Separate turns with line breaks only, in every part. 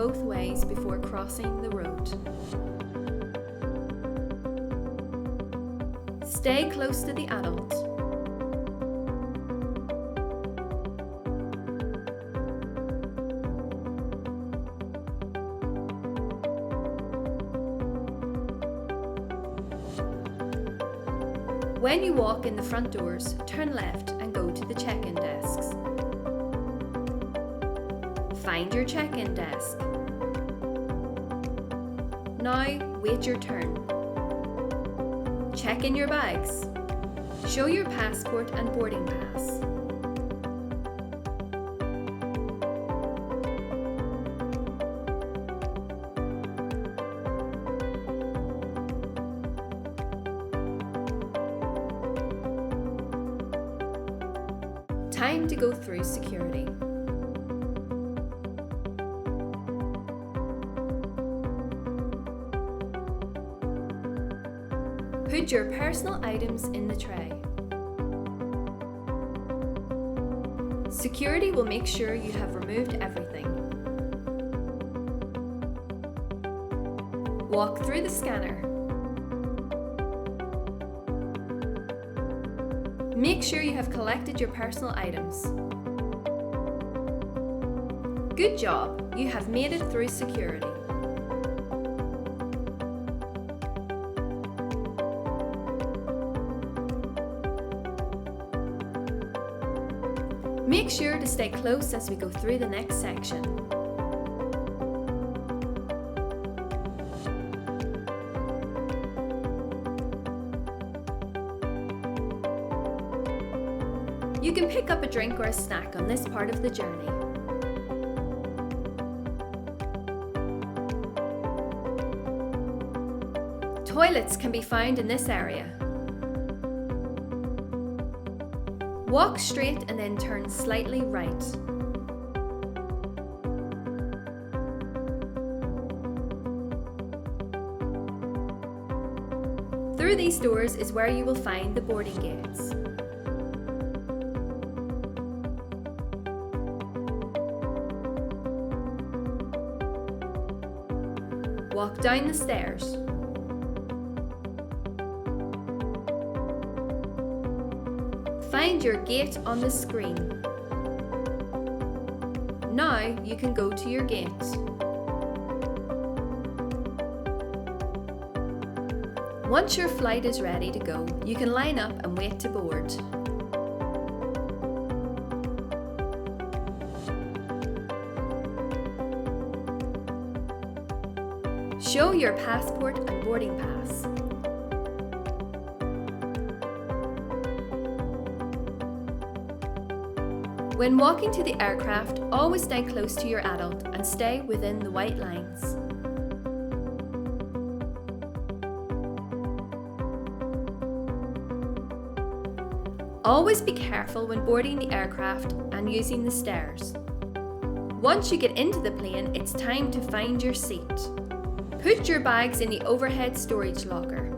both ways before crossing the road. Stay close to the adult. When you walk in the front doors, turn left and go to the check-in desks. Find your check-in desk. Now, wait your turn. Check in your bags. Show your passport and boarding pass. Time to go through security. Put your personal items in the tray. Security will make sure you have removed everything. Walk through the scanner. Make sure you have collected your personal items. Good job, you have made it through security. Make sure to stay close as we go through the next section. You can pick up a drink or a snack on this part of the journey. Toilets can be found in this area. Walk straight and then turn slightly right. Through these doors is where you will find the boarding gates. Walk down the stairs. Find your gate on the screen. Now you can go to your gate. Once your flight is ready to go, you can line up and wait to board. Show your passport and boarding pass. When walking to the aircraft, always stay close to your adult and stay within the white lines. Always be careful when boarding the aircraft and using the stairs. Once you get into the plane, it's time to find your seat. Put your bags in the overhead storage locker.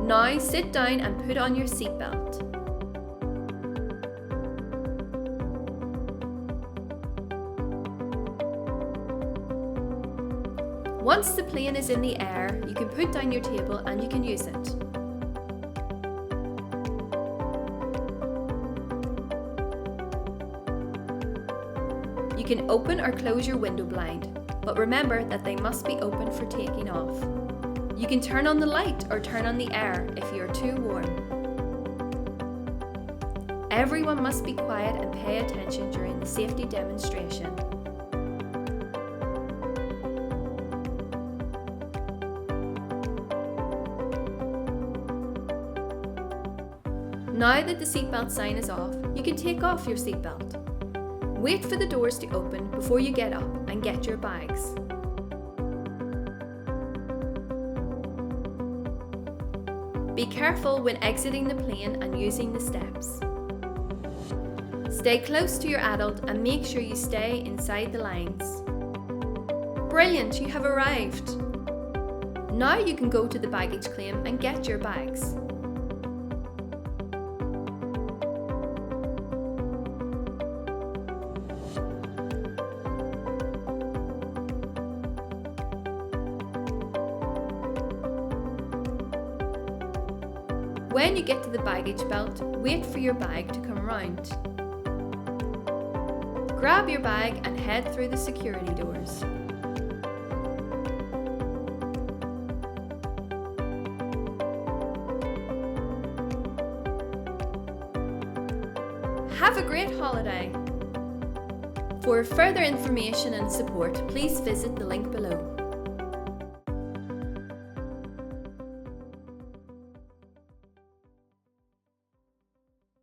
Now sit down and put on your seatbelt. Once the plane is in the air, you can put down your table and you can use it. You can open or close your window blind, but remember that they must be open for taking off. You can turn on the light or turn on the air if you are too warm. Everyone must be quiet and pay attention during the safety demonstration. Now that the seatbelt sign is off, you can take off your seatbelt. Wait for the doors to open before you get up and get your bags. Be careful when exiting the plane and using the steps. Stay close to your adult and make sure you stay inside the lines. Brilliant, you have arrived! Now you can go to the baggage claim and get your bags. When you get to the baggage belt, wait for your bag to come round. Grab your bag and head through the security doors. Have a great holiday! For further information and support, please visit the link below.